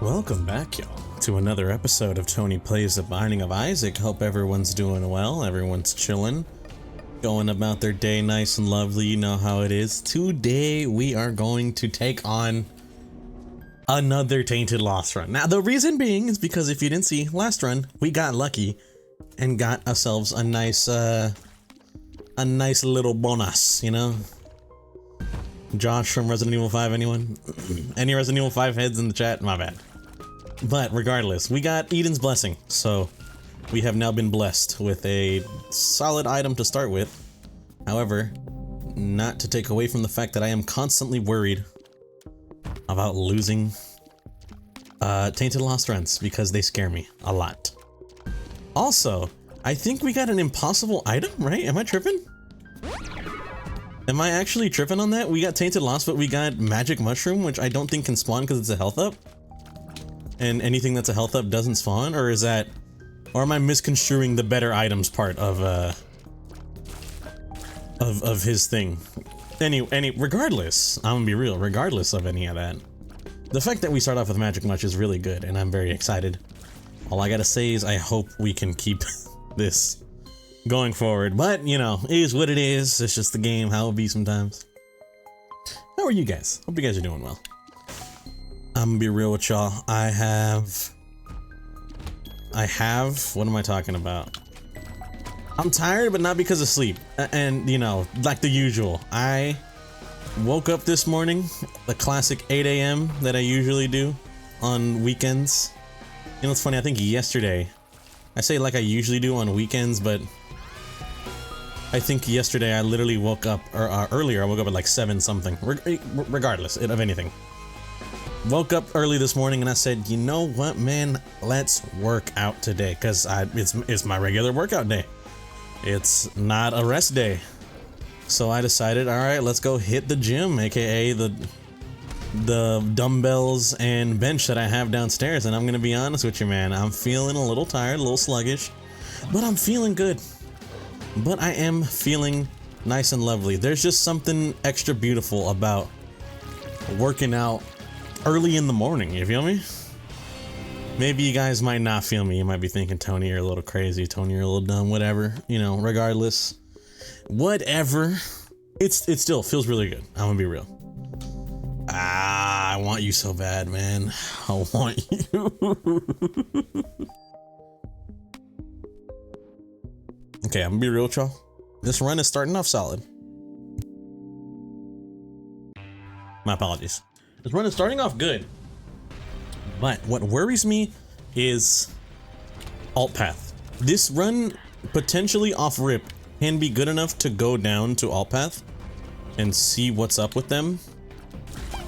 Welcome back, y'all, to another episode of Tony Plays The Binding of Isaac. Hope everyone's doing well, everyone's chilling, going about their day nice and lovely, you know how it is. Today, we are going to take on another Tainted Lost run. Now, the reason being is because if you didn't see, last run, we got lucky and got ourselves a nice little bonus, you know? Josh from Resident Evil 5, anyone? Any Resident Evil 5 heads in the chat? My bad. But regardless, we got Eden's Blessing, so we have now been blessed with a solid item to start with. However, not to take away from the fact that I am constantly worried about losing Tainted Lost runs because they scare me a lot. Also, I think we got an impossible item, right? Am I tripping? Am I actually tripping on that? We got Tainted Lost, but we got Magic Mushroom, which I don't think can spawn because it's a health up. And anything that's a health up doesn't spawn, or is that, or am I misconstruing the better items part of his thing? Regardless, I'm gonna be real, regardless of any of that, the fact that we start off with Magic Mush is really good, and I'm very excited. All I gotta say is I hope we can keep this going forward, but you know, it is what it is. It's just the game, how it be sometimes. How are you guys? Hope you guys are doing well. I'm gonna be real with y'all. I have, what am I talking about? I'm tired, but not because of sleep. And you know, like the usual, I woke up this morning, the classic 8 a.m. that I usually do on weekends. You know, it's funny, I think yesterday, I say like I usually do on weekends, but I think yesterday I literally woke up, or earlier I woke up at like 7 something, regardless of anything. Woke up early this morning and I said, you know what, man, let's work out today, because it's my regular workout day. It's not a rest day. So I decided, all right, let's go hit the gym, aka the dumbbells and bench that I have downstairs. And I'm gonna be honest with you, man, I'm feeling a little tired, a little sluggish, but I'm feeling good. But I am feeling nice and lovely. There's just something extra beautiful about working out early in the morning, you feel me? Maybe you guys might not feel me. You might be thinking, Tony, you're a little crazy. Tony, you're a little dumb, whatever. You know, regardless. Whatever. It still feels really good. I'm gonna be real. I want you so bad, man. I want you. Okay, I'm gonna be real with y'all. This run is starting off solid. My apologies. This run is starting off good. But what worries me is alt path. This run, potentially off rip, can be good enough to go down to alt path and see what's up with them.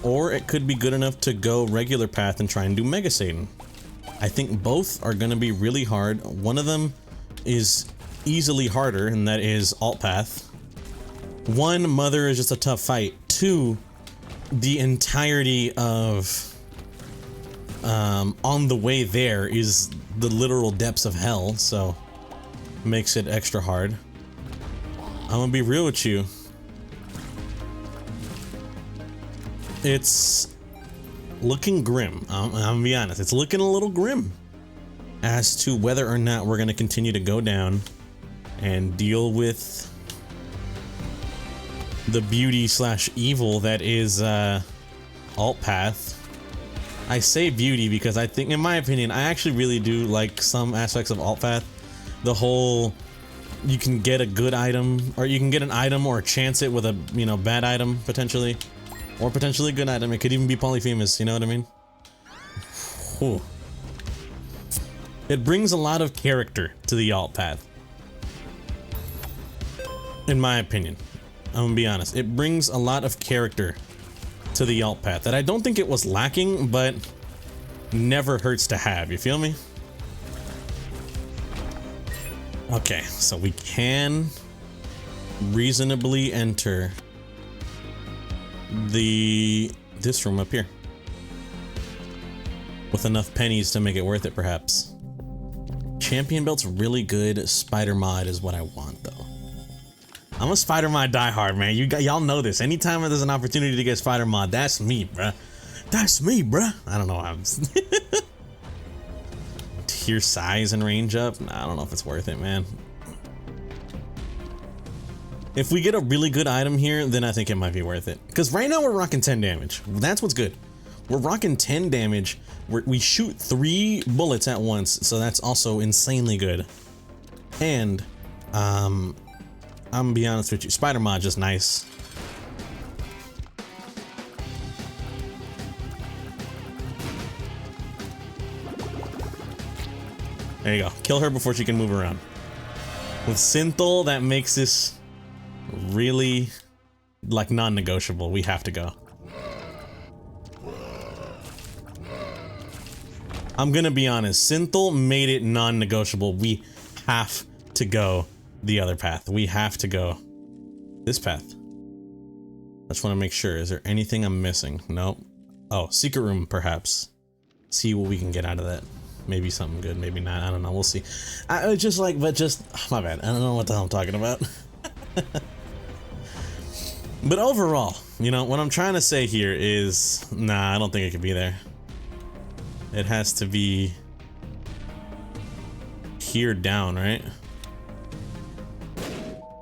Or it could be good enough to go regular path and try and do Mega Satan. I think both are gonna be really hard. One of them is easily harder, and that is alt path. One, Mother is just a tough fight. Two, the entirety of on the way there is the literal depths of hell, so makes it extra hard. I'm gonna be real with you. It's looking grim. I'm gonna be honest. It's looking a little grim as to whether or not we're gonna continue to go down and deal with the beauty / evil that is alt path. I say beauty because I think, in my opinion, I actually really do like some aspects of alt path. The whole, you can get a good item, or you can get an item or chance it with a, you know, bad item potentially, or potentially a good item. It could even be polyphemus, you know what I mean? Whew. It brings a lot of character to the alt path, in my opinion. I'm gonna be honest. It brings a lot of character to the alt path that I don't think it was lacking, but never hurts to have, you feel me? Okay, so we can reasonably enter this room up here with enough pennies to make it worth it, perhaps. Champion belt's really good. Spider mod is what I want, though. I'm a Spider mod diehard, man. Y'all know this. Anytime there's an opportunity to get Spider mod, that's me, bruh. That's me, bruh. I don't know how I'm... Tier size and range up? Nah, I don't know if it's worth it, man. If we get a really good item here, then I think it might be worth it. Because right now we're rocking 10 damage. That's what's good. We're rocking 10 damage. We shoot 3 bullets at once, so that's also insanely good. And, I'm gonna be honest with you, Spider Mod just nice. There you go. Kill her before she can move around. With Synthol, that makes this really, like, non-negotiable. We have to go. I'm gonna be honest, Synthol made it non-negotiable. We have to go the other path. We have to go this path. I just want to make sure. Is there anything I'm missing? Nope. Oh, secret room, perhaps. See what we can get out of that. Maybe something good, maybe not. I don't know. We'll see. I just like, but just, oh, my bad. I don't know what the hell I'm talking about. But overall, you know, what I'm trying to say here is, nah, I don't think it could be there. It has to be here down, right?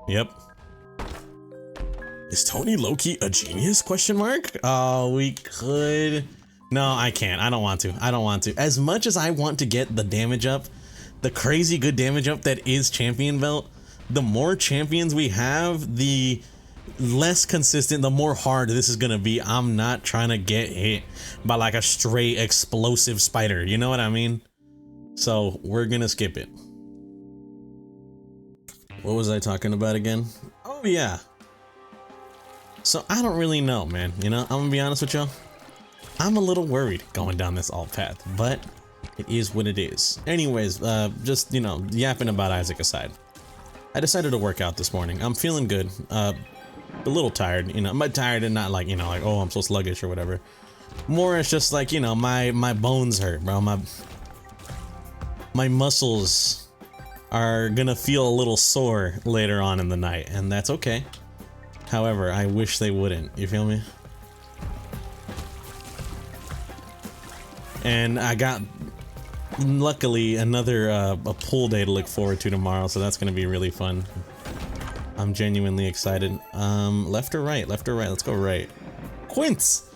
Yep. Is Tony Loki a genius? Question mark? Oh, we could. No, I can't. I don't want to. I don't want to. As much as I want to get the damage up, the crazy good damage up that is champion belt, the more champions we have, the less consistent, the more hard this is gonna be. I'm not trying to get hit by like a straight explosive spider, you know what I mean? So we're gonna skip it. What was I talking about again? Oh yeah. So I don't really know, man. You know, I'm gonna be honest with y'all. I'm a little worried going down this alt path, but it is what it is. Anyways, just, you know, yapping about Isaac aside, I decided to work out this morning. I'm feeling good. A little tired, you know. I'm tired and not like, you know, like, oh, I'm so sluggish or whatever. More it's just like, you know, my bones hurt, bro. My muscles are gonna feel a little sore later on in the night, and that's okay. However, I wish they wouldn't. You feel me? And I got, luckily, another a pool day to look forward to tomorrow, so that's gonna be really fun. I'm genuinely excited. Left or right? Left or right? Let's go right. Quince!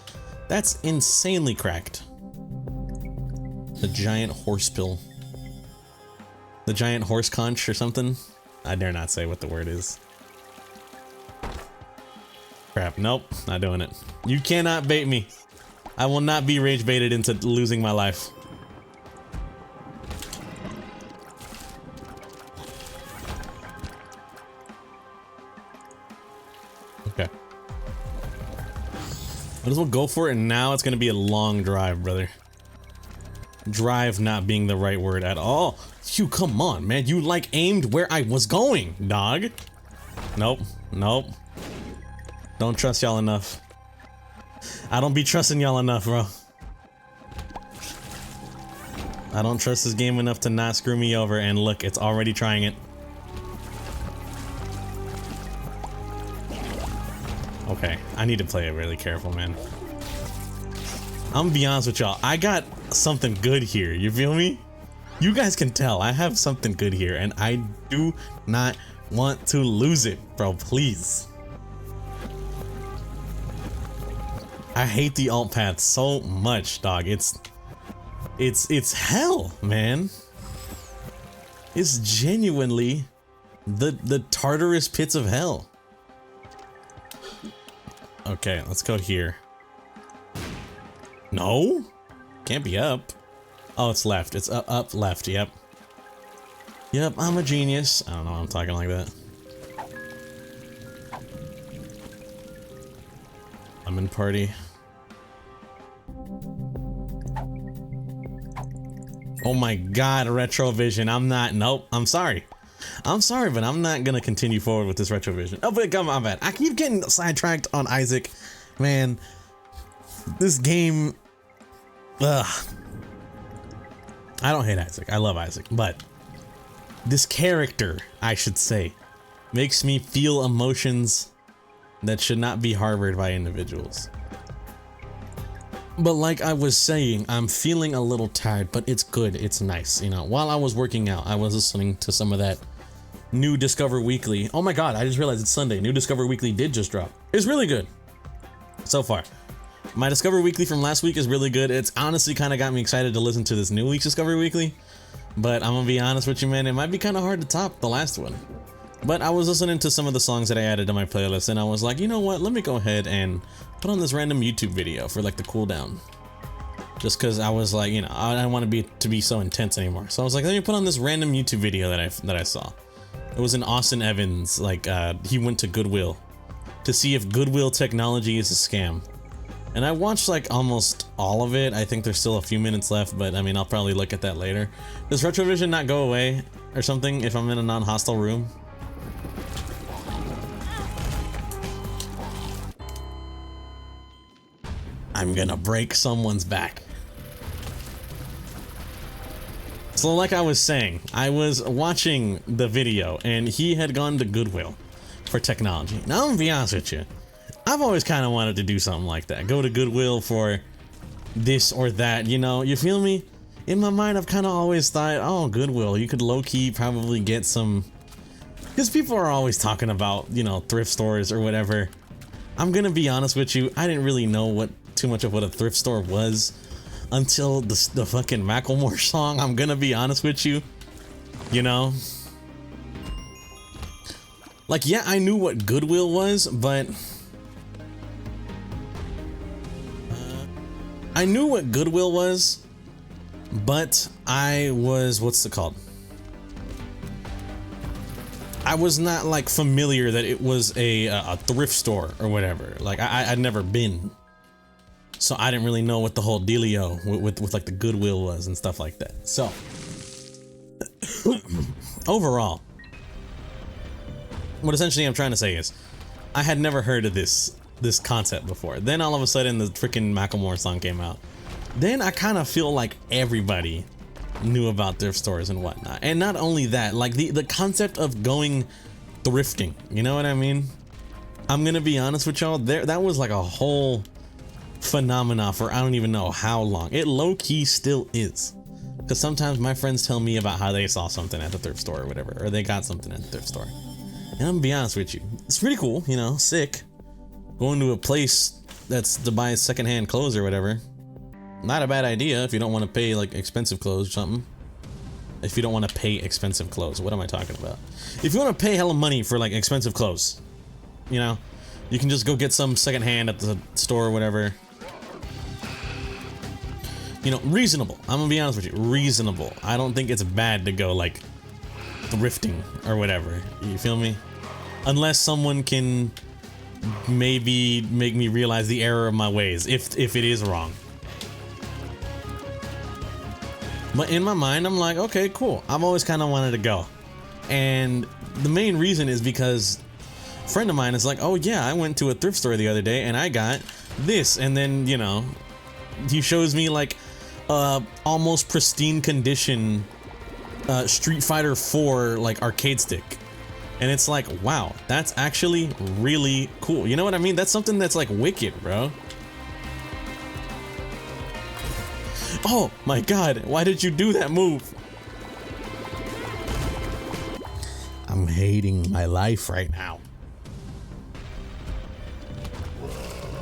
That's insanely cracked. The giant horse pill. The giant horse conch or something? I dare not say what the word is. Crap, nope, not doing it. You cannot bait me. I will not be rage baited into losing my life. Okay. Might as well go for it, and now it's gonna be a long drive, brother. Drive not being the right word at all. You, come on, man. You like aimed where I was going, dog. Nope, nope. Don't trust y'all enough. I don't be trusting y'all enough, bro. I don't trust this game enough to not screw me over, and look, it's already trying it. Okay, I need to play it really careful, man. I'm gonna be honest with y'all. I got something good here. You feel me? You guys can tell I have something good here, and I do not want to lose it, bro. Please. I hate the alt path so much, dog. It's hell, man. It's genuinely the Tartarus pits of hell. Okay, let's go here. No? Can't be up. Oh, it's left. It's up, left. Yep. Yep, I'm a genius. I don't know why I'm talking like that. Lemon party. Oh my god, Retrovision. I'm not. Nope. I'm sorry. I'm sorry, but I'm not gonna continue forward with this Retrovision. Oh, but come on, man. I keep getting sidetracked on Isaac. Man, this game. Ugh. I don't hate Isaac. I love Isaac, but this character, I should say, makes me feel emotions that should not be harbored by individuals. But like I was saying, I'm feeling a little tired, but it's good. It's nice. You know, while I was working out, I was listening to some of that new Discover Weekly. Oh my God, I just realized it's Sunday. New Discover Weekly did just drop. It's really good so far. My Discover Weekly from last week is really good. It's honestly kind of got me excited to listen to this new week's Discover Weekly. But I'm gonna be honest with you, man, it might be kind of hard to top the last one. But I was listening to some of the songs that I added to my playlist, and I was like, you know what, let me go ahead and put on this random YouTube video for like the cooldown. Just because I was like, you know, I don't want to be so intense anymore. So I was like, let me put on this random YouTube video that I saw. It was an Austin Evans, like he went to Goodwill to see if Goodwill technology is a scam. And I watched like almost all of it. I think there's still a few minutes left, but I mean, I'll probably look at that later. Does Retrovision not go away or something if I'm in a non-hostile room? I'm gonna break someone's back. So like I was saying, I was watching the video and he had gone to Goodwill for technology. Now I'm gonna be honest with you, I've always kind of wanted to do something like that. Go to Goodwill for this or that, you know, you feel me? In my mind, I've kind of always thought, oh, Goodwill, you could low-key probably get some, because people are always talking about, you know, thrift stores or whatever. I'm gonna be honest with you, I didn't really know too much of what a thrift store was until the fucking Macklemore song. I'm gonna be honest with you, you know? Like, yeah, I knew what Goodwill was, but I knew what Goodwill was, but I was, what's it called? I was not like familiar that it was a thrift store or whatever. Like I'd never been, so I didn't really know what the whole dealio with like the Goodwill was and stuff like that. So overall, what essentially I'm trying to say is, I had never heard of this concept before. Then all of a sudden the freaking Macklemore song came out. Then I kind of feel like everybody knew about thrift stores and whatnot. And not only that, like the concept of going thrifting, you know what I mean? I'm gonna be honest with y'all, that was like a whole phenomena for I don't even know how long. It low-key still is. Because sometimes my friends tell me about how they saw something at the thrift store or whatever, or they got something at the thrift store. And I'm gonna be honest with you, it's pretty cool, you know, sick. Going to a place that's to buy secondhand clothes or whatever. Not a bad idea if you don't want to pay like expensive clothes or something. If you don't want to pay expensive clothes, what am I talking about? If you want to pay hella money for like expensive clothes, you know, you can just go get some secondhand at the store or whatever. You know, reasonable. I'm gonna be honest with you, reasonable. I don't think it's bad to go like thrifting or whatever. You feel me? Unless someone can maybe make me realize the error of my ways, if it is wrong. But in my mind, I'm like, okay, cool. I've always kind of wanted to go. And the main reason is because a friend of mine is like, oh yeah, I went to a thrift store the other day and I got this. And then, you know, he shows me like almost pristine condition Street Fighter 4 like arcade stick. And it's like, wow, that's actually really cool. You know what I mean? That's something that's like wicked, bro. Oh my God, why did you do that move? I'm hating my life right now.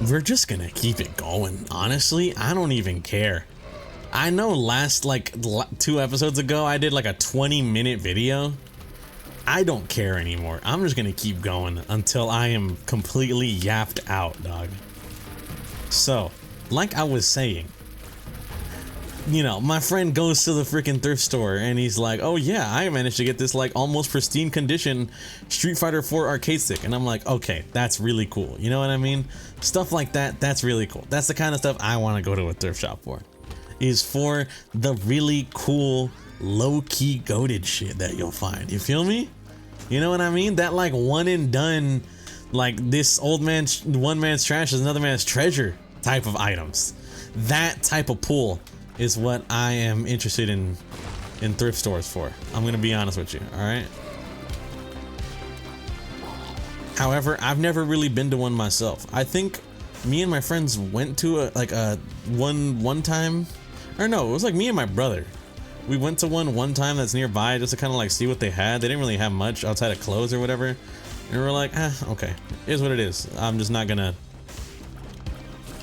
We're just gonna keep it going. Honestly, I don't even care. I know last like 2 episodes ago, I did like a 20-minute video. I don't care anymore. I'm just gonna keep going until I am completely yapped out, dog. So, like I was saying, you know, my friend goes to the freaking thrift store and he's like, oh yeah, I managed to get this like almost pristine condition Street Fighter 4 arcade stick. And I'm like, okay, that's really cool. You know what I mean? Stuff like that, that's really cool. That's the kind of stuff I want to go to a thrift shop for. Is for the really cool, low-key goated shit that you'll find. You feel me? You know what I mean? That like one and done, like this old man's, one man's trash is another man's treasure type of items. That type of pull is what I am interested in thrift stores for. I'm gonna be honest with you, alright? However, I've never really been to one myself. I think me and my friends went to a one time, or no, it was like me and my brother. We went to one time that's nearby just to kind of like see what they had. They didn't really have much outside of clothes or whatever. And we were like, okay, it is what it is. I'm just not gonna.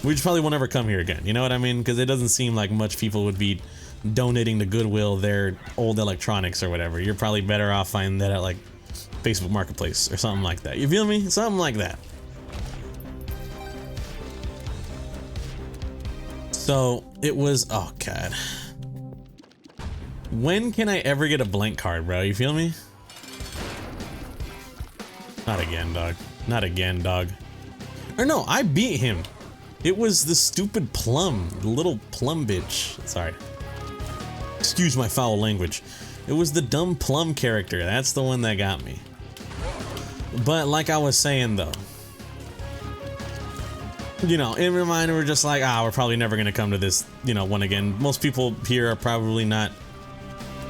We just probably won't ever come here again. You know what I mean? Because it doesn't seem like much people would be donating to Goodwill their old electronics or whatever. You're probably better off finding that at like Facebook Marketplace or something like that. You feel me? Something like that. So it was, oh God. When can I ever get a blank card, bro? You feel me? Not again, dog. Not again, dog. Or no, I beat him. It was the stupid Plum, the little Plum bitch. Sorry. Excuse my foul language. It was the dumb Plum character. That's the one that got me. But like I was saying though, you know, in my mind we're just like, we're probably never gonna come to this, you know, one again. Most people here are probably not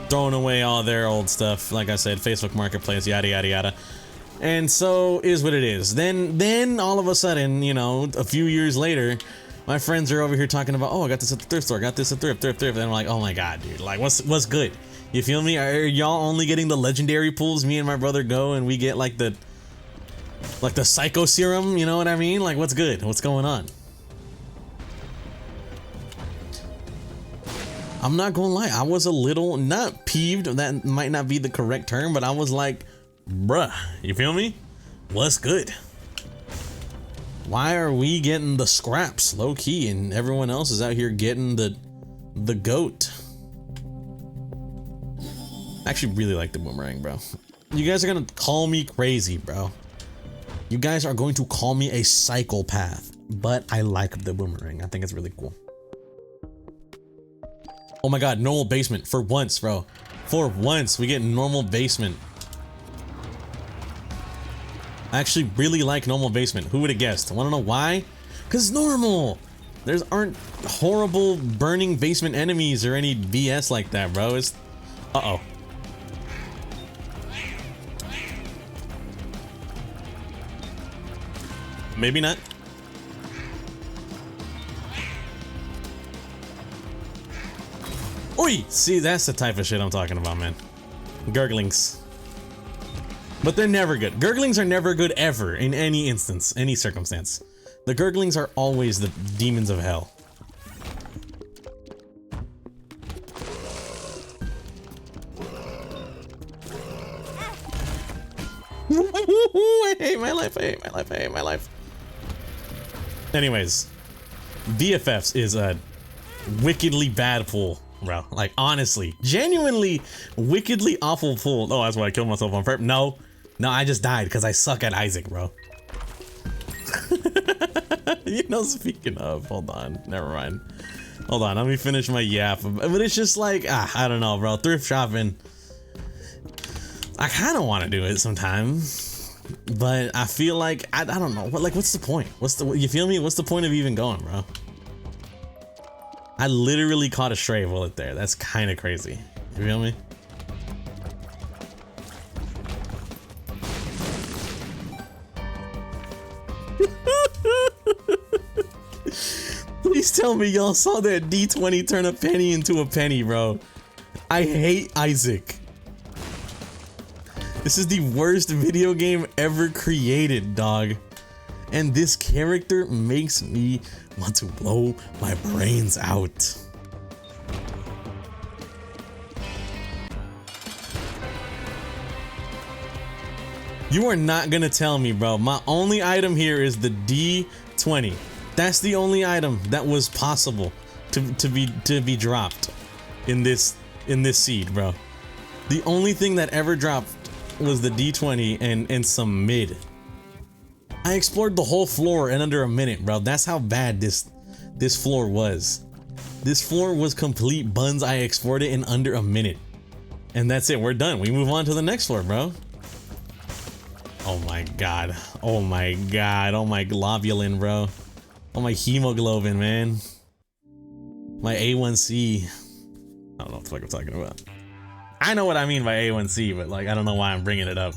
throwing away all their old stuff. Like I said, Facebook Marketplace, yada yada yada. And so is what it is. Then all of a sudden, you know, a few years later, my friends are over here talking about, oh, I got this at the thrift store, got this at thrift. And I'm like, oh my God, dude, like what's good? You feel me? Are y'all only getting the legendary pools? Me and my brother go and we get like the psycho serum, you know what I mean? Like what's good? What's going on? I'm not gonna lie, I was a little, not peeved, that might not be the correct term, but I was like, bruh, you feel me? What's good? Why are we getting the scraps low key and everyone else is out here getting the goat? I actually really like the boomerang, bro. You guys are gonna call me crazy, bro. You guys are going to call me a psychopath, but I like the boomerang. I think it's really cool. Oh my God, normal basement for once, bro. For once, we get normal basement. I actually really like normal basement. Who would have guessed? Wanna know why? Cause normal. There's aren't horrible burning basement enemies or any BS like that, bro. It's uh-oh. Maybe not. Oi! See, that's the type of shit I'm talking about, man. Gurglings. But they're never good. Gurglings are never good ever, in any instance, any circumstance. The Gurglings are always the demons of hell. I hate my life, I hate my life, I hate my life. Anyways, VFFs is a wickedly bad pool, bro. Like, honestly, genuinely wickedly awful pool. Oh, that's why I killed myself on purpose. No, I just died because I suck at Isaac, bro. You know, speaking of, hold on, never mind. Hold on, let me finish my yap. But it's just like, I don't know, bro. Thrift shopping. I kind of want to do it sometimes, but I feel like I don't know. What's the point? You feel me? What's the point of even going, bro? I literally caught a stray bullet there. That's kind of crazy. You feel me? Please tell me y'all saw that D20 turn a penny into a penny, bro. I hate Isaac. This is the worst video game ever created, dog. And this character makes me want to blow my brains out. You are not gonna tell me, bro. My only item here is the D20. That's the only item that was possible to be dropped in this seed, bro. The only thing that ever dropped was the D20 and some mid. I explored the whole floor in under a minute, bro. That's how bad this floor was. This floor was complete buns. I explored it in under a minute. And that's it. We're done. We move on to the next floor, bro. Oh my God. Oh my God. Oh my globulin, bro. Oh my hemoglobin, man. My A1C. I don't know what the fuck I'm talking about. I know what I mean by A1C, but like, I don't know why I'm bringing it up.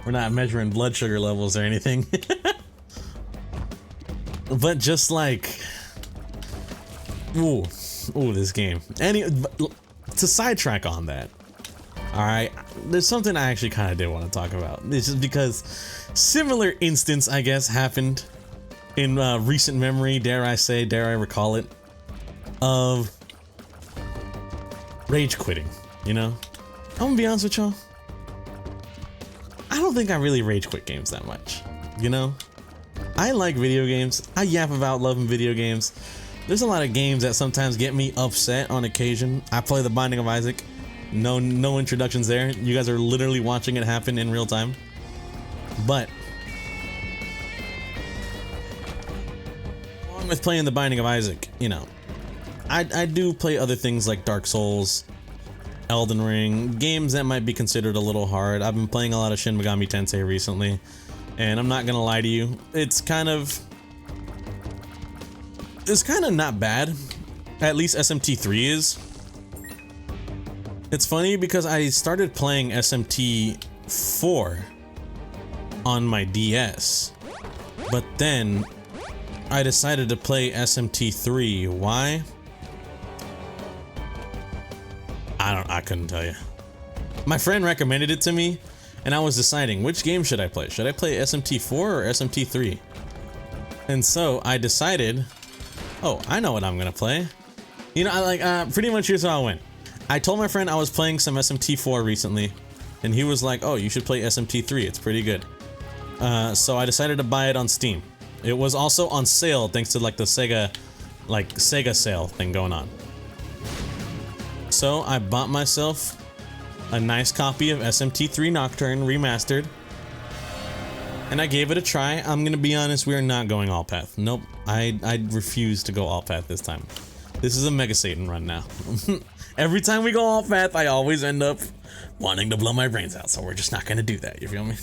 We're not measuring blood sugar levels or anything. But just like, ooh, this game. To sidetrack on that, all right, there's something I actually kind of did want to talk about. It's just because similar instance, I guess, happened in recent memory, dare I recall it, of rage quitting, you know? I'm gonna be honest with y'all. I don't think I really rage quit games that much, you know? I like video games. I yap about loving video games. There's a lot of games that sometimes get me upset on occasion. I play The Binding of Isaac. No introductions there. You guys are literally watching it happen in real time. But along with playing The Binding of Isaac, you know, I do play other things like Dark Souls, Elden Ring, games that might be considered a little hard. I've been playing a lot of Shin Megami Tensei recently, and I'm not gonna lie to you, it's kind of not bad. At least SMT3 is. It's funny because I started playing SMT4 on my DS, but then I decided to play SMT3. Why? I couldn't tell you. My friend recommended it to me, and I was deciding which game should I play. Should I play SMT4 or SMT3? And so I decided, oh, I know what I'm gonna play. You know, pretty much here's how I went. I told my friend I was playing some SMT4 recently, and he was like, oh, you should play SMT3, it's pretty good. So I decided to buy it on Steam. It was also on sale thanks to like the Sega sale thing going on. So I bought myself a nice copy of SMT3 Nocturne Remastered, and I gave it a try. I'm gonna be honest, we are not going all path. Nope, I refuse to go all path this time. This is a Mega Satan run now. Every time we go all path, I always end up wanting to blow my brains out, so we're just not gonna do that, you feel me?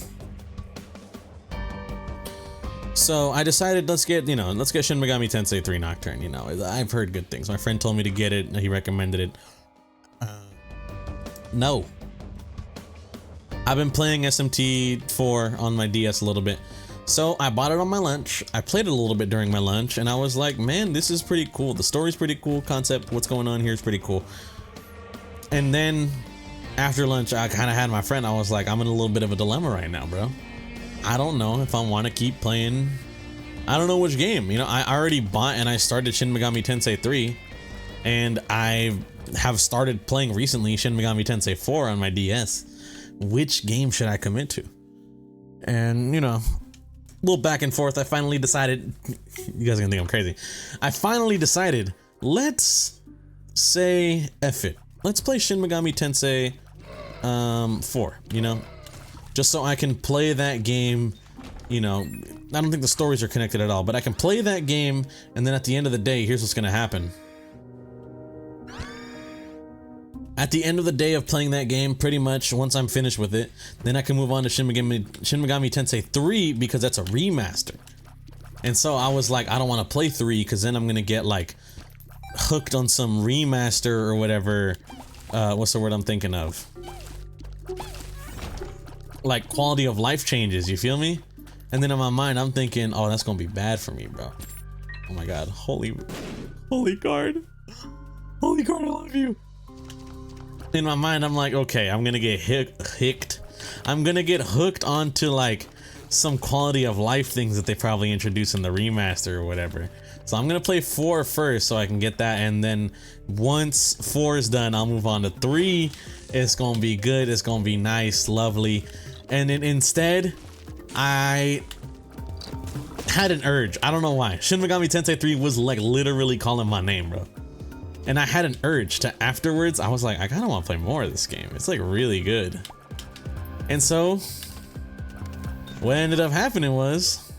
So I decided, let's get Shin Megami Tensei 3 Nocturne, you know. I've heard good things. My friend told me to get it, he recommended it. No. I've been playing SMT4 on my DS a little bit. So I bought it on my lunch. I played it a little bit during my lunch, and I was like, man, this is pretty cool. The story's pretty cool. Concept, what's going on here is pretty cool. And then after lunch, I kind of had my friend. I was like, I'm in a little bit of a dilemma right now, bro. I don't know if I want to keep playing. I don't know which game. You know, I already bought and I started Shin Megami Tensei 3, and I have started playing recently Shin Megami Tensei 4 on my DS. Which game should I commit to? And, you know, a little back and forth, I finally decided, you guys are gonna think I'm crazy. I finally decided, let's say F it. Let's play Shin Megami Tensei 4, you know? Just so I can play that game, you know, I don't think the stories are connected at all, but I can play that game, and then at the end of the day, here's what's gonna happen. At the end of the day of playing that game, pretty much, once I'm finished with it, then I can move on to Shin Megami Tensei 3 because that's a remaster. And so I was like, I don't want to play 3 because then I'm going to get like hooked on some remaster or whatever. What's the word I'm thinking of? Like quality of life changes, you feel me? And then in my mind, I'm thinking, oh, that's going to be bad for me, bro. Oh my God. Holy card. Holy card, I love you. In my mind, I'm like, okay, I'm gonna get hicked. I'm gonna get hooked onto like some quality of life things that they probably introduce in the remaster or whatever. So I'm gonna play 4 first so I can get that, and then once 4 is done, I'll move on to 3. It's gonna be good. It's gonna be nice, lovely. And then instead, I had an urge. I don't know why. Shin Megami Tensei 3 was like literally calling my name, bro. And I had an urge to afterwards, I was like, I kind of want to play more of this game. It's like really good. And so what ended up happening was,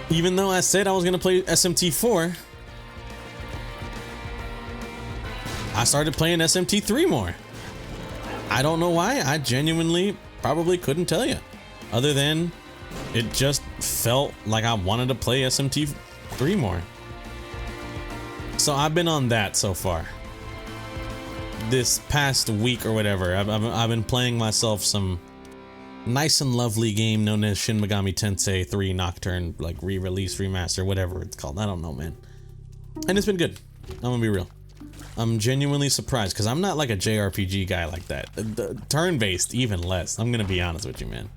even though I said I was going to play SMT4, I started playing SMT3 more. I don't know why. I genuinely probably couldn't tell you. Other than it just felt like I wanted to play SMT3 more. So I've been on that so far. This past week or whatever, I've been playing myself some nice and lovely game known as Shin Megami Tensei 3 Nocturne, like re-release, remaster, whatever it's called. I don't know, man. And it's been good. I'm gonna be real. I'm genuinely surprised because I'm not like a JRPG guy like that. Turn-based, even less. I'm gonna be honest with you, man.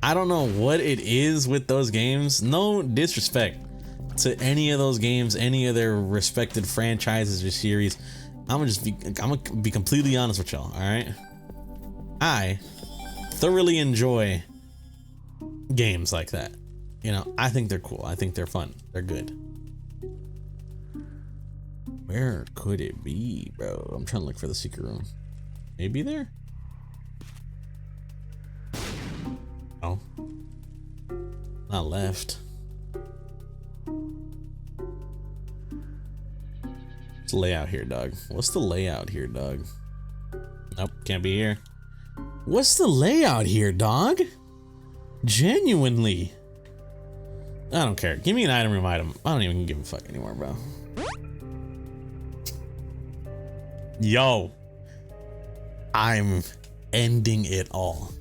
I don't know what it is with those games. No disrespect to any of those games, any of their respected franchises or series. I'm gonna be completely honest with y'all. All right. I thoroughly enjoy games like that. You know, I think they're cool. I think they're fun. They're good. Where could it be, bro? I'm trying to look for the secret room. Maybe there? Oh. Not left. What's the layout here, dog? What's the layout here, dog? Nope, can't be here. What's the layout here, dog? Genuinely. I don't care. Give me an item room item. I don't even give a fuck anymore, bro. Yo. I'm ending it all.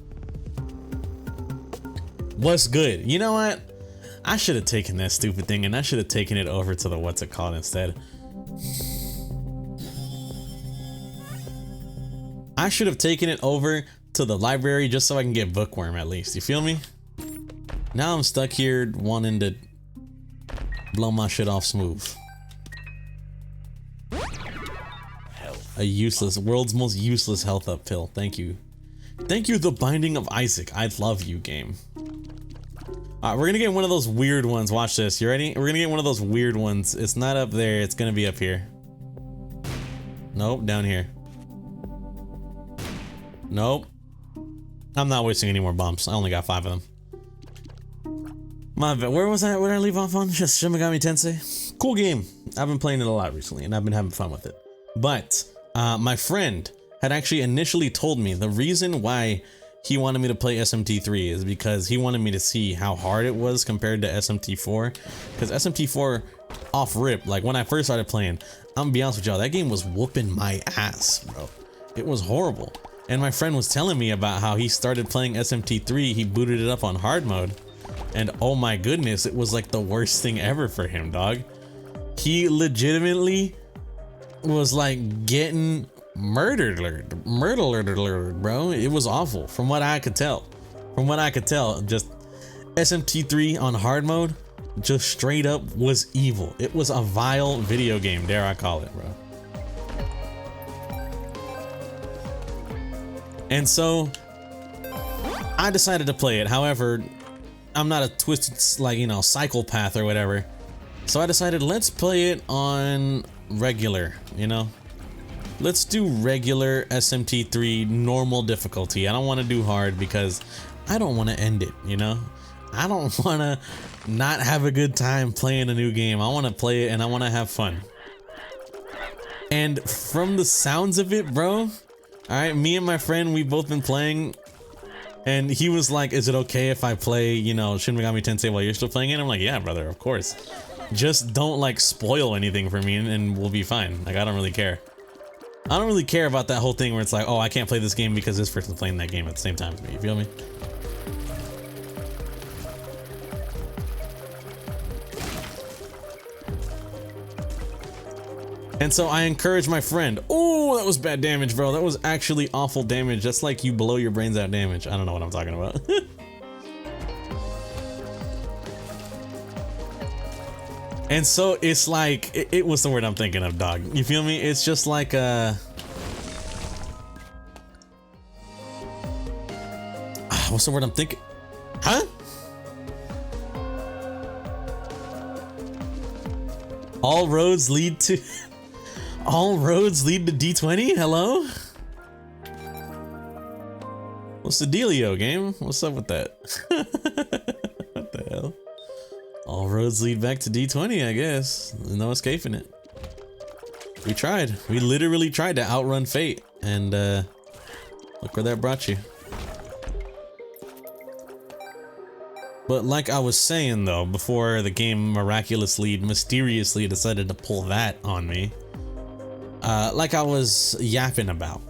What's good? You know what? I should have taken that stupid thing and I should have taken it over to the what's it called instead. I should have taken it over to the library just so I can get Bookworm at least. You feel me? Now I'm stuck here wanting to blow my shit off smooth. A useless, world's most useless health up pill. Thank you. Thank you, The Binding of Isaac. I love you, game. Alright, we're gonna get one of those weird ones. Watch this. You ready? We're gonna get one of those weird ones. It's not up there. It's gonna be up here. Nope, down here. Nope. I'm not wasting any more bumps. I only got 5 of them. My bad. Where was I? Where did I leave off on? Just Shin Megami Tensei. Cool game. I've been playing it a lot recently, and I've been having fun with it. But my friend had actually initially told me the reason why he wanted me to play SMT3 is because he wanted me to see how hard it was compared to SMT4. Because SMT4 off rip, like when I first started playing, I'm gonna be honest with y'all, that game was whooping my ass, bro. It was horrible. And my friend was telling me about how he started playing SMT3, he booted it up on hard mode, and oh my goodness, it was like the worst thing ever for him, dog. He legitimately was like getting murdered, bro. It was awful from what I could tell. Just SMT3 on hard mode just straight up was evil. It was a vile video game, dare I call it, bro. And so I decided to play it. However, I'm not a twisted, like, you know, psychopath or whatever. So I decided, let's play it on regular, you know? Let's do regular SMT3 normal difficulty. I don't want to do hard because I don't want to end it, you know? I don't want to not have a good time playing a new game. I want to play it and I want to have fun. And from the sounds of it, bro, alright, me and my friend, we've both been playing, and he was like, is it okay if I play, you know, Shin Megami Tensei while you're still playing it? I'm like, yeah, brother, of course. Just don't, like, spoil anything for me and we'll be fine. Like, I don't really care. I don't really care about that whole thing where it's like, oh, I can't play this game because this person's playing that game at the same time as me. You feel me? And so I encourage my friend. Oh, that was bad damage, bro. That was actually awful damage. That's like you blow your brains out damage. I don't know what I'm talking about. And so it's like, it was the word I'm thinking of, dog. You feel me? It's just like what's the word I'm thinking? Huh? All roads lead to all roads lead to D20? Hello? What's the dealio, game? What's up with that? What the hell? All roads lead back to D20, I guess. No escaping it. We tried. We literally tried to outrun fate, and look where that brought you. But like I was saying though, before the game mysteriously decided to pull that on me, like I was yapping about,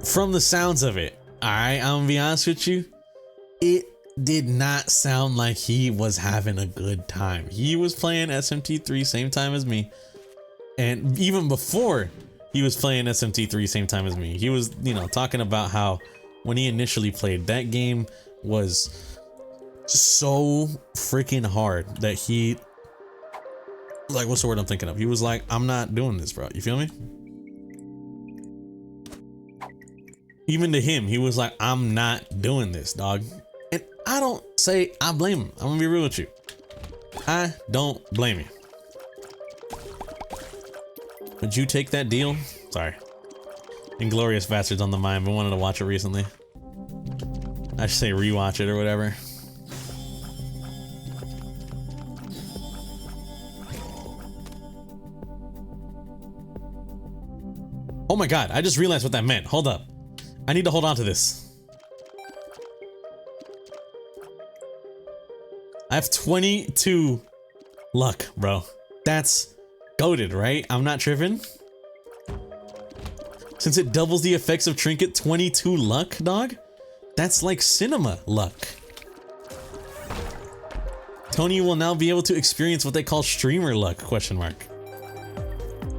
from the sounds of it, I'm gonna be honest with you. It did not sound like he was having a good time. He was playing SMT3 same time as me. And even before he was playing SMT3 same time as me, he was, you know, talking about how when he initially played, that game was so freaking hard that he, like, what's the word I'm thinking of? He was like, I'm not doing this, bro. You feel me? Even to him, he was like, I'm not doing this, dog. And I don't say I blame him. I'm gonna be real with you. I don't blame you. Would you take that deal? Sorry. Inglourious Bastards on the mind, but wanted to watch it recently. I should say rewatch it or whatever. Oh my god, I just realized what that meant. Hold up. I need to hold on to this. I have 22 luck, bro. That's goated, right? I'm not tripping. Since it doubles the effects of Trinket, 22 luck, dog? That's like cinema luck. Tony will now be able to experience what they call streamer luck, question mark.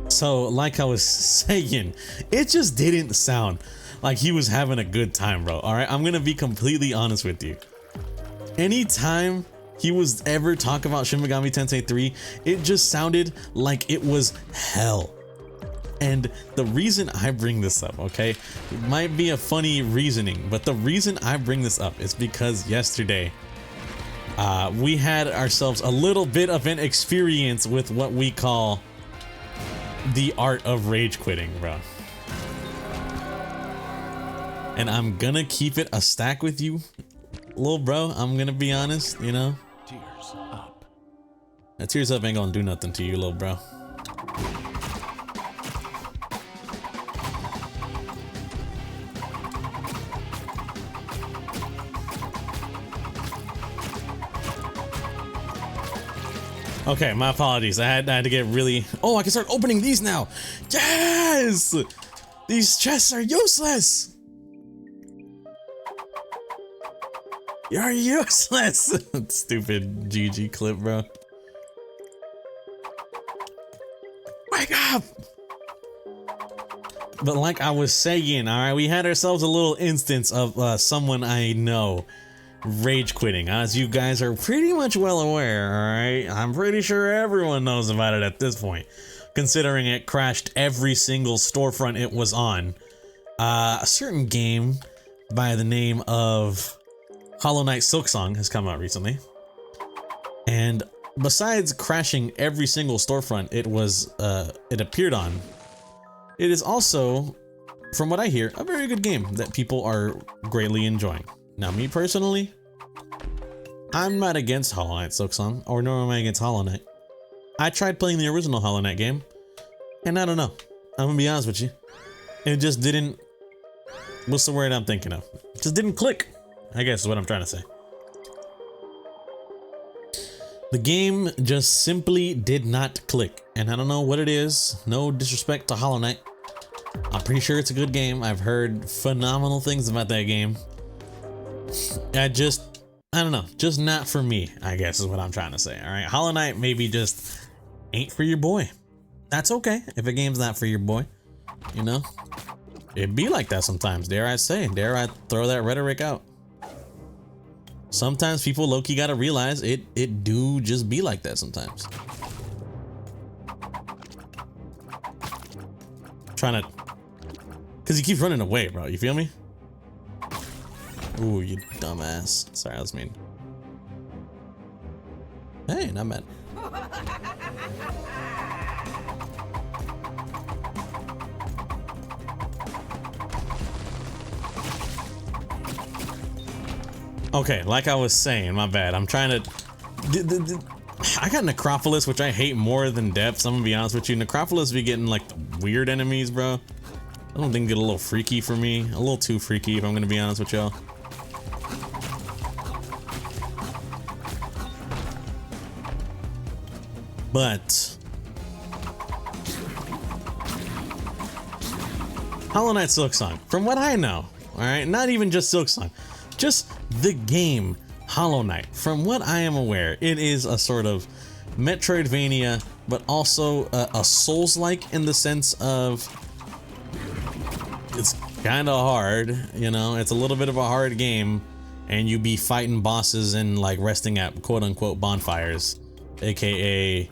So, like I was saying, it just didn't sound like he was having a good time, bro. All right, I'm gonna be completely honest with you. Anytime he was ever talk about Shin Megami Tensei 3, it just sounded like it was hell. And the reason I bring this up, okay, it might be a funny reasoning, but the reason I bring this up is because yesterday we had ourselves a little bit of an experience with what we call the art of rage quitting, bro. And I'm gonna keep it a stack with you, little bro. I'm gonna be honest, you know. Tears up. That tears up ain't gonna do nothing to you, little bro. Okay, my apologies. I had to get really... Oh, I can start opening these now. Yes! These chests are useless. You're useless. Stupid GG clip, bro. Wake up! But like I was saying, all right, we had ourselves a little instance of someone I know rage quitting, as you guys are pretty much well aware, alright? I'm pretty sure everyone knows about it at this point, considering it crashed every single storefront it was on. A certain game by the name of Hollow Knight Silksong has come out recently, and besides crashing every single storefront it appeared on, it is also, from what I hear, a very good game that people are greatly enjoying. Now, me personally, I'm not against Hollow Knight Silksong, or nor am I against Hollow Knight. I tried playing the original Hollow Knight game, and I don't know. I'm gonna be honest with you. It just didn't... What's the word I'm thinking of? It just didn't click, I guess is what I'm trying to say. The game just simply did not click, and I don't know what it is. No disrespect to Hollow Knight. I'm pretty sure it's a good game. I've heard phenomenal things about that game. I don't know, just not for me, I guess is what I'm trying to say. All right, Hollow Knight maybe just ain't for your boy. That's okay if a game's not for your boy, you know. It be like that sometimes, dare I say, dare I throw that rhetoric out. Sometimes people low-key gotta realize it do just be like that sometimes. Trying to, cause he keeps running away, bro, you feel me? Ooh, you dumbass. Sorry, that was mean. Hey, not bad. Okay, like I was saying, my bad. I'm trying to... I got Necropolis, which I hate more than Depths. I'm gonna be honest with you. Necropolis be getting like the weird enemies, bro. I don't think it get a little freaky for me. A little too freaky, if I'm gonna be honest with y'all. But Hollow Knight Silksong, from what I know, All right, not even just Silksong, just the game Hollow Knight. From what I am aware, it is a sort of Metroidvania, but also a Souls-like in the sense of it's kind of hard, you know, it's a little bit of a hard game, and you be fighting bosses and like resting at quote-unquote bonfires, aka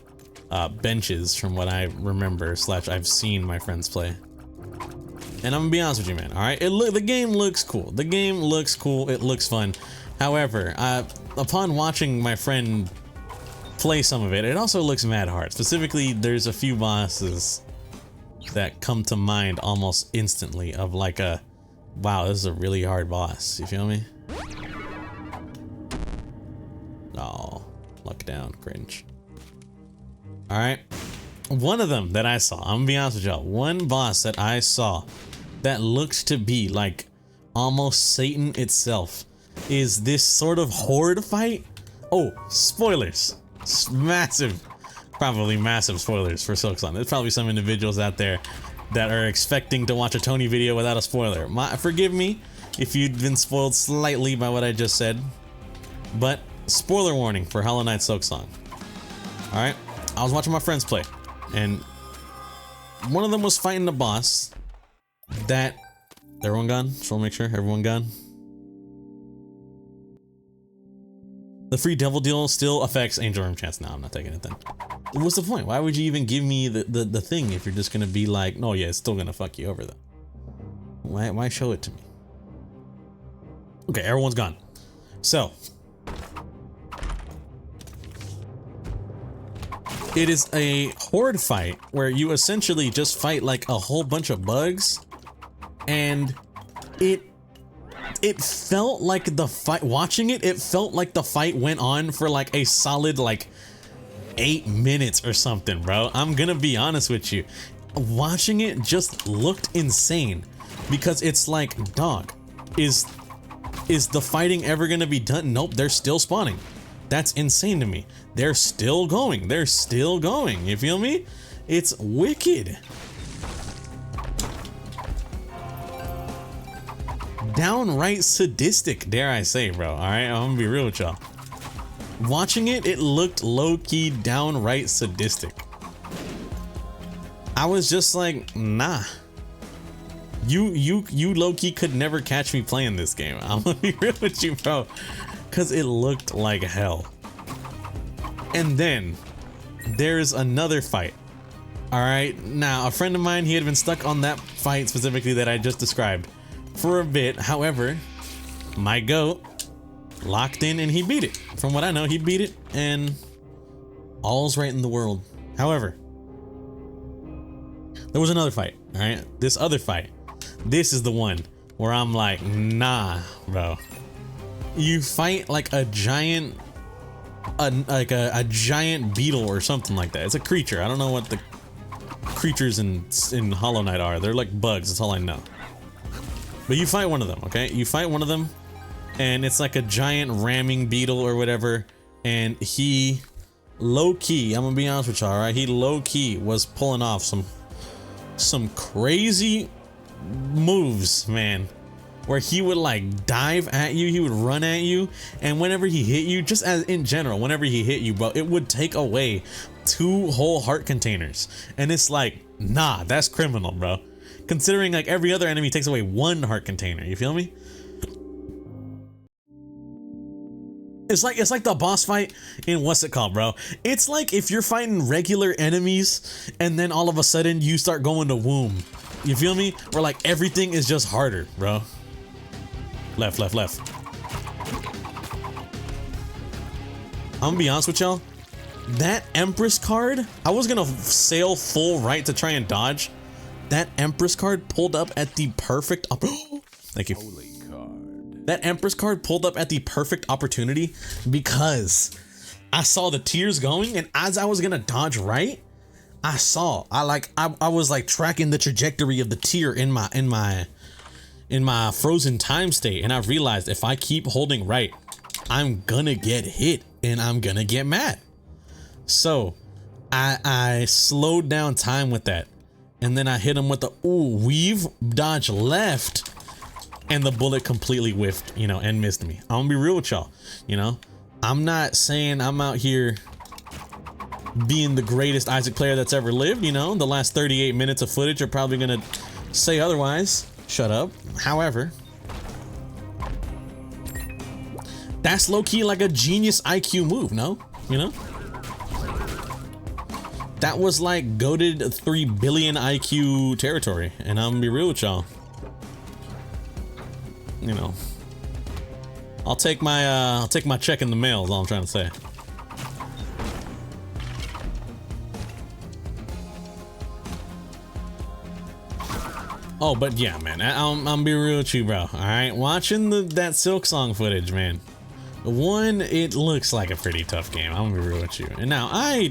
benches, from what I remember / I've seen my friends play. And I'm gonna be honest with you, man. All right, the game looks cool. The game looks cool. It looks fun. However, upon watching my friend play some of it, it also looks mad hard. Specifically, there's a few bosses that come to mind almost instantly of like a, wow, this is a really hard boss. You feel me? Oh, luck down, cringe. All right, one of them that I saw, I'm gonna be honest with y'all, one boss that I saw that looks to be like almost Satan itself is this sort of horde fight. Oh, spoilers. Massive, probably massive spoilers for Silksong. There's probably some individuals out there that are expecting to watch a Tony video without a spoiler. Forgive me if you've been spoiled slightly by what I just said, but spoiler warning for Hollow Knight Silksong. All right, I was watching my friends play, and one of them was fighting the boss that, everyone gone? Just wanna make sure everyone gone. The free devil deal still affects Angel Room chance. No, I'm not taking it then. What's the point? Why would you even give me the thing if you're just gonna be like, no, yeah, it's still gonna fuck you over though? Why show it to me? Okay, everyone's gone. So, it is a horde fight where you essentially just fight like a whole bunch of bugs, and it felt like the fight, watching it felt like the fight went on for like a solid like 8 minutes or something, bro. I'm gonna be honest with you. Watching it just looked insane because it's like, dog, is the fighting ever gonna be done? Nope, they're still spawning. That's insane to me. They're still going. They're still going. You feel me? It's wicked. Downright sadistic, dare I say, bro. All right, I'm gonna be real with y'all. Watching it, it looked low-key downright sadistic. I was just like, nah. You low-key could never catch me playing this game. I'm gonna be real with you, bro, because it looked like hell. And then there's another fight. All right, now a friend of mine, he had been stuck on that fight specifically that I just described for a bit. However, my goat locked in and he beat it. From what I know, he beat it and all's right in the world. However, there was another fight. All right, this other fight, this is the one where I'm like, nah, bro. You fight like a giant, a giant beetle or something like that. It's a creature. I don't know what the creatures in Hollow Knight are. They're like bugs. That's all I know. But you fight one of them, okay? You fight one of them, and it's like a giant ramming beetle or whatever, and he low-key, I'm gonna be honest with y'all, alright? He low-key was pulling off some crazy moves, man, where he would like dive at you, he would run at you, and whenever he hit you, just as in general, whenever he hit you, bro, it would take away 2 whole heart containers. And it's like, nah, that's criminal, bro. Considering like every other enemy takes away 1 heart container, you feel me? It's like the boss fight in what's it called, bro? It's like if you're fighting regular enemies and then all of a sudden you start going to womb. You feel me? Where like everything is just harder, bro. Left, left, left. I'm gonna be honest with y'all. That Empress card, I was gonna sail full right to try and dodge. That Empress card pulled up at the perfect thank you. That Empress card pulled up at the perfect opportunity because I saw the tears going, and as I was gonna dodge right, I was like tracking the trajectory of the tear in my frozen time state, and I realized if I keep holding right, I'm gonna get hit and I'm gonna get mad. So I slowed down time with that. And then I hit him with the weave, dodge left, and the bullet completely whiffed, you know, and missed me. I'm gonna be real with y'all, you know. I'm not saying I'm out here being the greatest Isaac player that's ever lived, you know. The last 38 minutes of footage are probably gonna say otherwise. Shut up. However, that's low-key like a genius IQ move, no? You know? That was like goated 3 billion IQ territory, and I'm gonna be real with y'all. You know, I'll take my check in the mail is all I'm trying to say. Oh, but yeah, man, I'm gonna be real with you, bro. All right, watching that Silksong footage, man. One, it looks like a pretty tough game. I'm gonna be real with you. And now I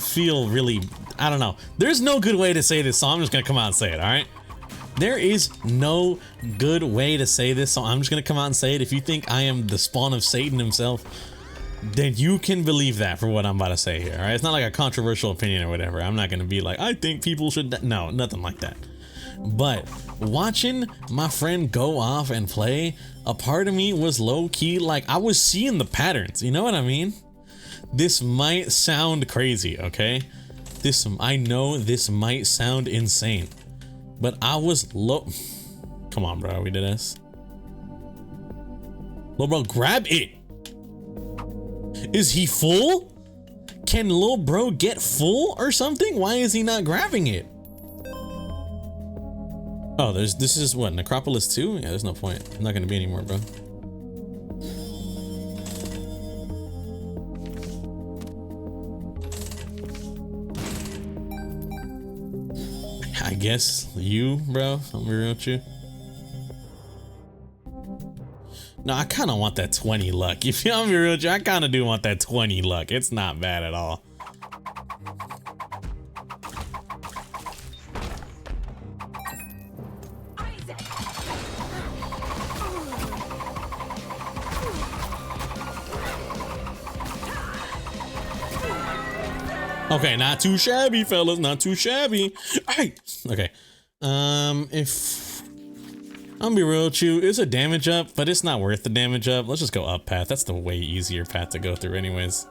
feel really, I don't know. There's no good way to say this, so I'm just gonna come out and say it, all right? There is no good way to say this, so I'm just gonna come out and say it. If you think I am the spawn of Satan himself, then you can believe that for what I'm about to say here, all right? It's not like a controversial opinion or whatever. I'm not gonna be like, I think people should, no, nothing like that. But watching my friend go off and play, a part of me was low-key like, I was seeing the patterns, you know what I mean? This might sound crazy, okay? I know this might sound insane, but I was come on, bro, we did this. Lil bro, grab it. Is he full? Can Lil bro get full or something? Why is he not grabbing it? Oh, this is what, Necropolis 2? Yeah, there's no point. I'm not gonna be anymore, bro. I guess you, bro. I'm real with you. No, I kind of want that 20 luck. If I'm real with you, I kind of do want that 20 luck. It's not bad at all. Okay, not too shabby, fellas. Not too shabby. Hey, okay. If I'm gonna be real with you, it's a damage up, but it's not worth the damage up. Let's just go up path. That's the way easier path to go through, anyways.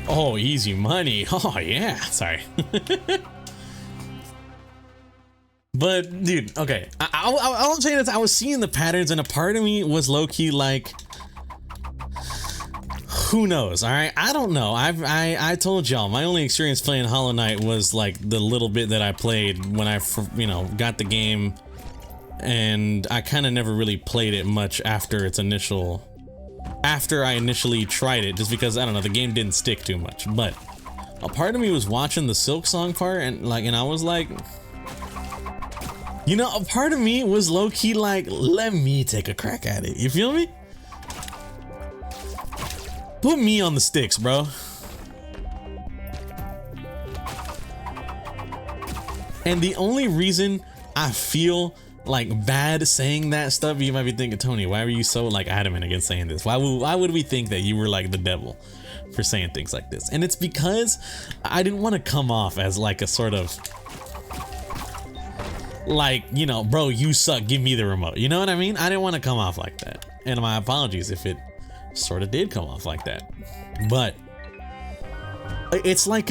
Oh, easy money. Oh yeah. Sorry. But dude, okay, I'll say this. I was seeing the patterns, and a part of me was low-key like, who knows? All right, I don't know. I told y'all my only experience playing Hollow Knight was like the little bit that I played when I, you know, got the game, and I kind of never really played it much after its initial, after I initially tried it, just because I don't know, the game didn't stick too much. But a part of me was watching the Silksong part, and I was like, you know, a part of me was low-key like, let me take a crack at it. You feel me? Put me on the sticks, bro. And the only reason I feel like bad saying that stuff, you might be thinking, Tony, why were you so like adamant against saying this? Why would we think that you were like the devil for saying things like this? And it's because I didn't want to come off as like a sort of like, you know, bro, you suck, give me the remote. You know what I mean? I didn't want to come off like that. And my apologies if it sort of did come off like that. But it's like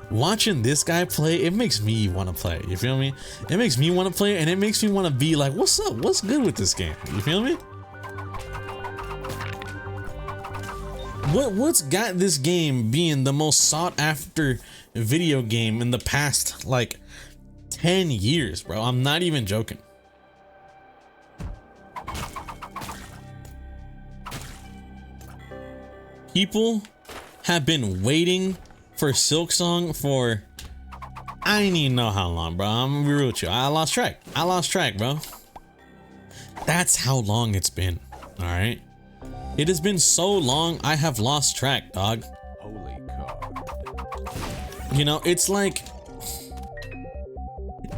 watching this guy play, it makes me want to play. You feel me? It makes me want to play, and it makes me want to be like, what's up? What's good with this game? You feel me? What's got this game being the most sought after video game in the past like 10 years, bro? I'm not even joking. People have been waiting for Silksong for, I didn't even know how long, bro. I'm gonna be real with you. I lost track, bro. That's how long it's been, all right? It has been so long, I have lost track, dog. Holy God. You know, it's like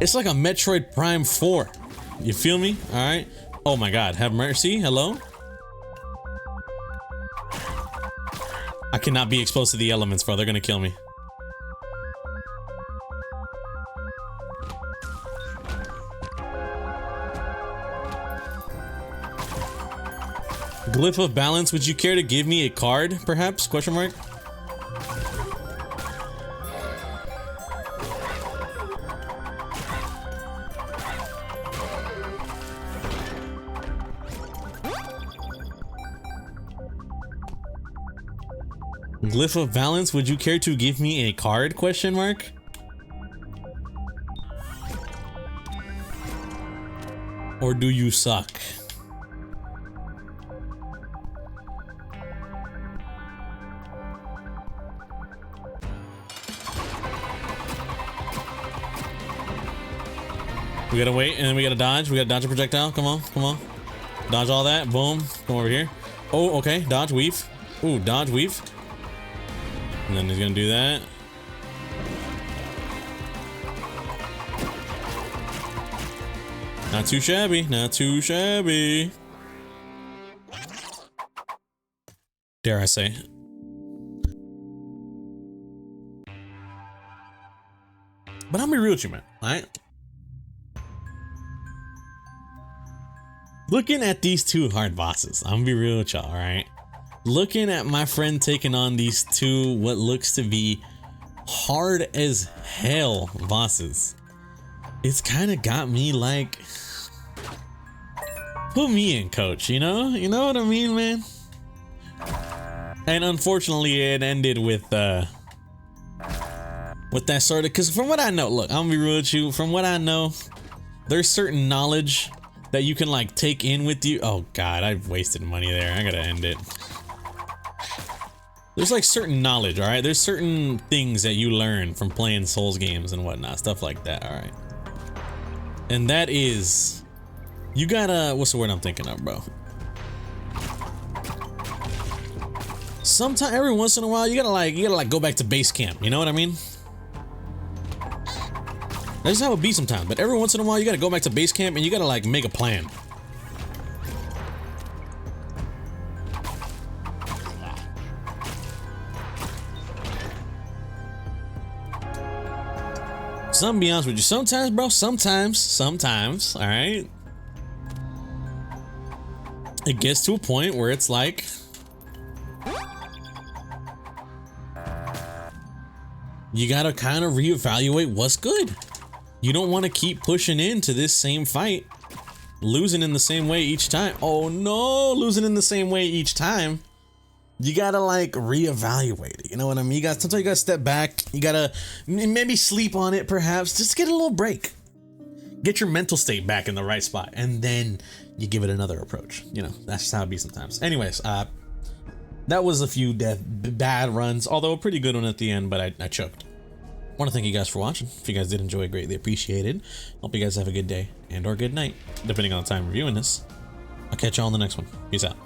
a Metroid Prime 4. You feel me? All right. Oh my God. Have mercy. Hello. I cannot be exposed to the elements, bro. They're gonna kill me. Glyph of Balance, would you care to give me a card, perhaps? Question mark. Glyph of Balance, would you care to give me a card? Question mark. Or do you suck? We gotta wait and then we gotta dodge. We gotta dodge a projectile. Come on, come on. Dodge all that. Boom. Come over here. Oh, okay. Dodge, weave. Ooh, dodge, weave. And then he's gonna do that. Not too shabby. Not too shabby. Dare I say. But I'm gonna be real with you, man. Alright? Looking at these two hard bosses, I'm gonna be real with y'all, alright? Looking at my friend taking on these two, what looks to be hard as hell bosses, it's kind of got me like, put me in, coach, you know? You know what I mean, man? And unfortunately, it ended with that sort of, because from what I know, look, I'm gonna be real with you, from what I know, there's certain knowledge that you can like take in with you. Oh god, I've wasted money there. I gotta end it. There's like certain knowledge, all right? There's certain things that you learn from playing Souls games and whatnot, stuff like that, all right? And that is, you gotta, what's the word I'm thinking of, bro? Sometime, every once in a while, you gotta go back to base camp, you know what I mean? That's how it be sometimes, but every once in a while, you gotta go back to base camp and you gotta like make a plan. So I'm gonna be honest with you, sometimes, bro, sometimes, all right? It gets to a point where it's like, you gotta kind of reevaluate what's good. You don't want to keep pushing into this same fight, losing in the same way each time. Oh no, losing in the same way each time. You gotta like reevaluate it. You know what I mean? Sometimes you gotta step back. You gotta maybe sleep on it, perhaps. Just get a little break. Get your mental state back in the right spot, and then you give it another approach. You know, that's just how it be sometimes. Anyways, that was a few bad runs, although a pretty good one at the end, but I choked. I want to thank you guys for watching. If you guys did enjoy, greatly appreciated. Hope you guys have a good day and or good night, depending on the time reviewing this. I'll catch y'all on the next one. Peace out.